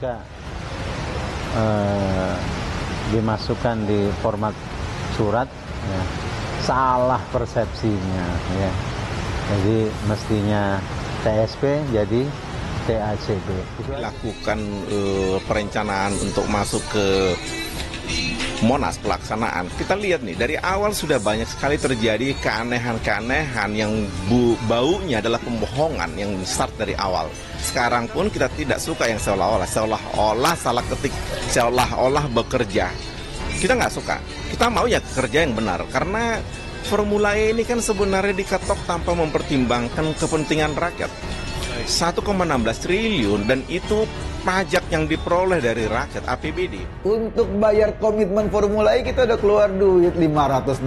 jika dimasukkan di format surat, ya, salah persepsinya, ya. Jadi mestinya TSP jadi TACB. Lakukan perencanaan untuk masuk ke Monas pelaksanaan. Kita lihat nih, dari awal sudah banyak sekali terjadi keanehan-keanehan yang baunya adalah pembohongan yang start dari awal. Sekarang pun kita tidak suka yang seolah-olah salah ketik, seolah-olah bekerja. Kita nggak suka. Kita mau ya kerja yang benar, karena Formula E ini kan sebenarnya diketok tanpa mempertimbangkan kepentingan rakyat. 1,16 triliun dan itu pajak yang diperoleh dari rakyat, APBD. Untuk bayar komitmen Formula E kita udah keluar duit 560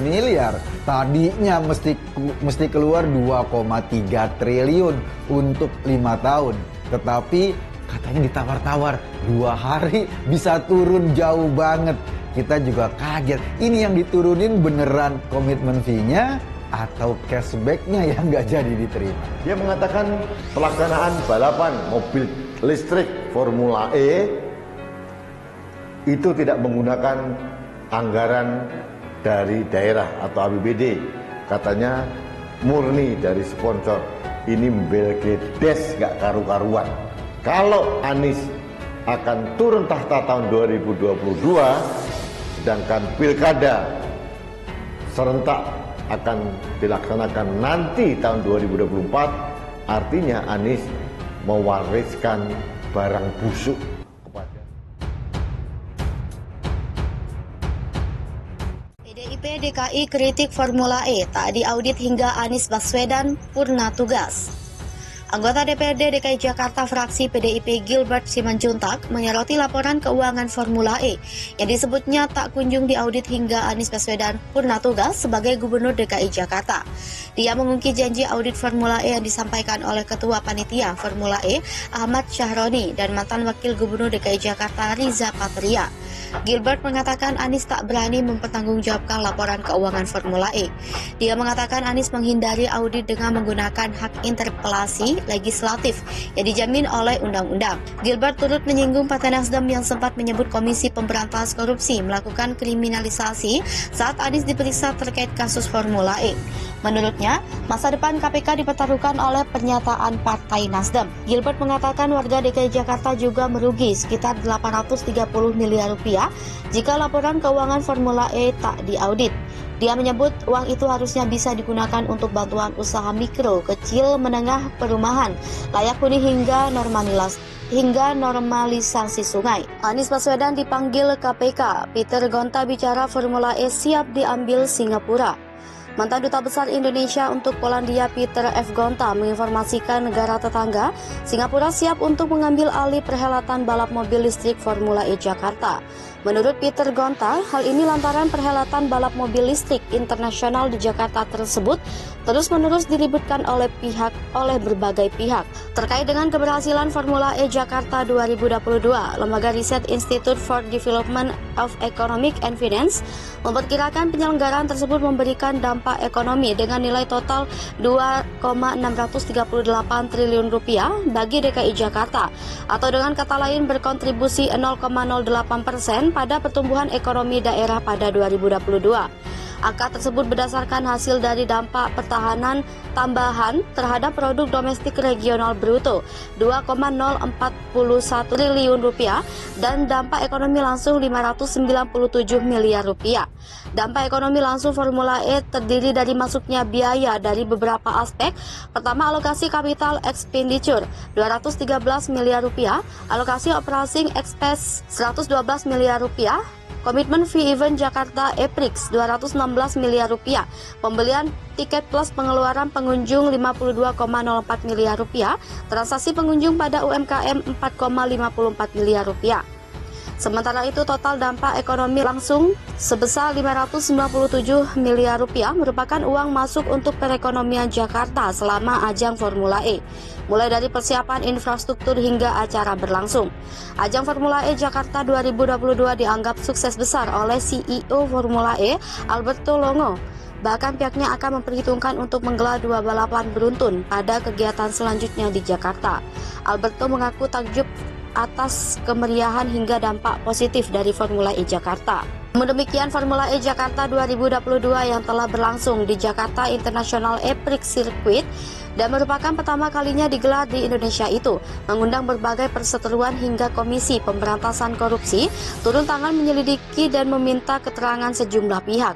miliar. Tadinya mesti keluar 2,3 triliun untuk 5 tahun. Tetapi katanya ditawar-tawar 2 hari bisa turun jauh banget. Kita juga kaget. Ini yang diturunin beneran komitmen fee-nya atau cashback-nya yang nggak jadi diterima. Dia mengatakan pelaksanaan balapan mobil listrik Formula E itu tidak menggunakan anggaran dari daerah atau APBD. Katanya murni dari sponsor. Ini belgedes nggak karu-karuan. Kalau Anies akan turun tahta tahun 2022, sedangkan pilkada serentak akan dilaksanakan nanti tahun 2024, artinya Anies mewariskan barang busuk kepada PDIP DKI kritik Formula E tak diaudit hingga Anies Baswedan purna tugas. Anggota DPRD DKI Jakarta fraksi PDIP Gilbert Simanjuntak menyoroti laporan keuangan Formula E yang disebutnya tak kunjung diaudit hingga Anies Baswedan purna tugas sebagai Gubernur DKI Jakarta. Dia mengungkit janji audit Formula E yang disampaikan oleh Ketua Panitia Formula E Ahmad Syahroni dan mantan Wakil Gubernur DKI Jakarta Riza Patria. Gilbert mengatakan Anies tak berani mempertanggungjawabkan laporan keuangan Formula E. Dia mengatakan Anies menghindari audit dengan menggunakan hak interpelasi legislatif yang dijamin oleh undang-undang. Gilbert turut menyinggung Partai Nasdem yang sempat menyebut Komisi Pemberantasan Korupsi melakukan kriminalisasi saat Anies diperiksa terkait kasus Formula E. Menurutnya, masa depan KPK dipertaruhkan oleh pernyataan Partai Nasdem. Gilbert mengatakan warga DKI Jakarta juga merugi sekitar 830 miliar rupiah jika laporan keuangan Formula E tak diaudit. Dia menyebut uang itu harusnya bisa digunakan untuk bantuan usaha mikro, kecil, menengah, perumahan, layak huni hingga normalisasi sungai. Anies Baswedan dipanggil KPK. Peter Gonta bicara Formula E siap diambil Singapura. Mantan Duta Besar Indonesia untuk Polandia Peter F. Gonta menginformasikan negara tetangga Singapura siap untuk mengambil alih perhelatan balap mobil listrik Formula E Jakarta. Menurut Peter Gonta, hal ini lantaran perhelatan balap mobil listrik internasional di Jakarta tersebut terus-menerus diributkan oleh berbagai pihak. Terkait dengan keberhasilan Formula E Jakarta 2022, Lembaga Riset Institute for Development of Economic and Finance memperkirakan penyelenggaraan tersebut memberikan dampak ekonomi dengan nilai total 2,638 triliun rupiah bagi DKI Jakarta, atau dengan kata lain berkontribusi 0,08% pada pertumbuhan ekonomi daerah pada 2022. Angka tersebut berdasarkan hasil dari dampak pertahanan tambahan terhadap produk domestik regional bruto 2,041 triliun rupiah dan dampak ekonomi langsung 597 miliar rupiah. Dampak ekonomi langsung Formula E terdiri dari masuknya biaya dari beberapa aspek. Pertama, alokasi capital expenditure 213 miliar rupiah, alokasi operating expense 112 miliar rupiah, komitmen fee event Jakarta E-Prix 216 miliar rupiah, pembelian tiket plus pengeluaran pengunjung 52,04 miliar rupiah, transaksi pengunjung pada UMKM 4,54 miliar rupiah. Sementara itu total dampak ekonomi langsung sebesar 597 miliar rupiah merupakan uang masuk untuk perekonomian Jakarta selama ajang Formula E, mulai dari persiapan infrastruktur hingga acara berlangsung. Ajang Formula E Jakarta 2022 dianggap sukses besar oleh CEO Formula E, Alberto Longo. Bahkan pihaknya akan memperhitungkan untuk menggelar 2 balapan beruntun pada kegiatan selanjutnya di Jakarta. Alberto mengaku takjub atas kemeriahan hingga dampak positif dari Formula E Jakarta. Namun demikian, Formula E Jakarta 2022 yang telah berlangsung di Jakarta International E-Prix Circuit dan merupakan pertama kalinya digelar di Indonesia itu, mengundang berbagai perseteruan hingga Komisi Pemberantasan Korupsi turun tangan menyelidiki dan meminta keterangan sejumlah pihak.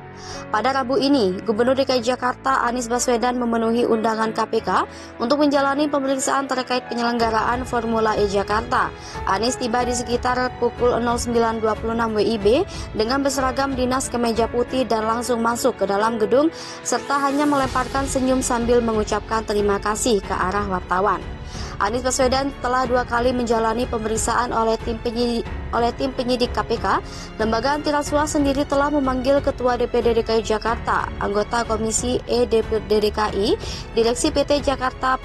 Pada Rabu ini, Gubernur DKI Jakarta Anies Baswedan memenuhi undangan KPK untuk menjalani pemeriksaan terkait penyelenggaraan Formula E Jakarta. Anies tiba di sekitar pukul 09.26 WIB dengan berseragam dinas kemeja putih dan langsung masuk ke dalam gedung serta hanya melemparkan senyum sambil mengucapkan terima kasih ke arah wartawan. Anies Baswedan telah 2 kali menjalani pemeriksaan oleh tim penyidik KPK. Lembaga anti rasuah sendiri telah memanggil Ketua DPD DKI Jakarta, anggota Komisi E DPD DKI, Direksi PT Jakarta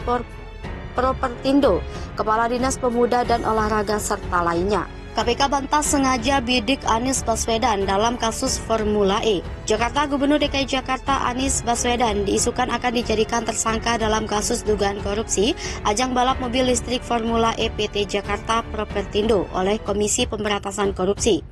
Propertindo, Kepala Dinas Pemuda dan Olahraga serta lainnya. KPK bantah sengaja bidik Anies Baswedan dalam kasus Formula E. Jakarta, Gubernur DKI Jakarta Anies Baswedan diisukan akan dijadikan tersangka dalam kasus dugaan korupsi ajang balap mobil listrik Formula E PT Jakarta Propertindo oleh Komisi Pemberantasan Korupsi.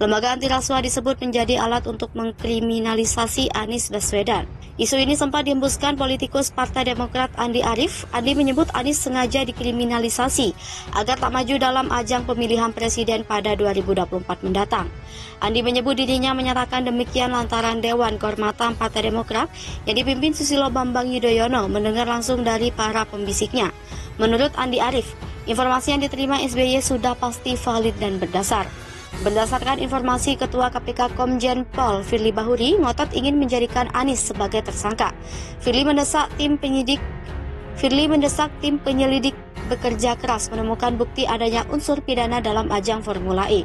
Lembaga anti rasuah disebut menjadi alat untuk mengkriminalisasi Anies Baswedan. Isu ini sempat dihembuskan politikus Partai Demokrat Andi Arief. Andi menyebut Anies sengaja dikriminalisasi agar tak maju dalam ajang pemilihan presiden pada 2024 mendatang. Andi menyebut dirinya menyatakan demikian lantaran Dewan Kehormatan Partai Demokrat yang dipimpin Susilo Bambang Yudhoyono mendengar langsung dari para pembisiknya. Menurut Andi Arief, informasi yang diterima SBY sudah pasti valid dan berdasar. Berdasarkan informasi Ketua KPK Komjen Pol Firly Bahuri ngotot ingin menjadikan Anies sebagai tersangka. Firly mendesak tim penyelidik bekerja keras menemukan bukti adanya unsur pidana dalam ajang Formula E.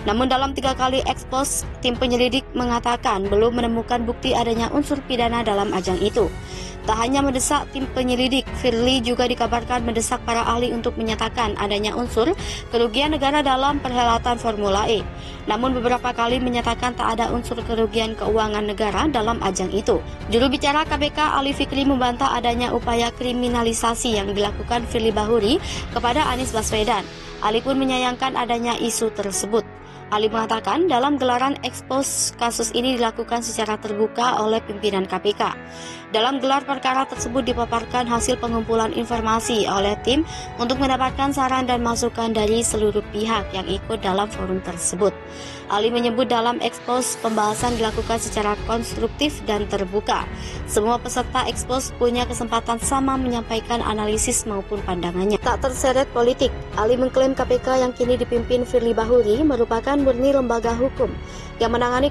Namun dalam 3 kali ekspos, tim penyelidik mengatakan belum menemukan bukti adanya unsur pidana dalam ajang itu. Tak hanya mendesak tim penyelidik, Firly juga dikabarkan mendesak para ahli untuk menyatakan adanya unsur kerugian negara dalam perhelatan Formula E. Namun beberapa kali menyatakan tak ada unsur kerugian keuangan negara dalam ajang itu. Juru bicara KPK Ali Fikri membantah adanya upaya kriminalisasi yang dilakukan Firly Bahuri kepada Anies Baswedan. Ali pun menyayangkan adanya isu tersebut. Ali mengatakan dalam gelaran ekspos kasus ini dilakukan secara terbuka oleh pimpinan KPK. Dalam gelar perkara tersebut dipaparkan hasil pengumpulan informasi oleh tim untuk mendapatkan saran dan masukan dari seluruh pihak yang ikut dalam forum tersebut. Ali menyebut dalam ekspos pembahasan dilakukan secara konstruktif dan terbuka. Semua peserta ekspos punya kesempatan sama menyampaikan analisis maupun pandangannya. Tak terseret politik, Ali mengklaim KPK yang kini dipimpin Firly Bahuri merupakan murni lembaga hukum yang menangani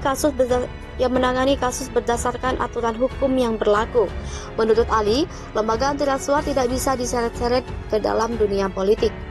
kasus berdasarkan aturan hukum yang berlaku. Menurut Ali, lembaga anti rasuah tidak bisa diseret-seret ke dalam dunia politik.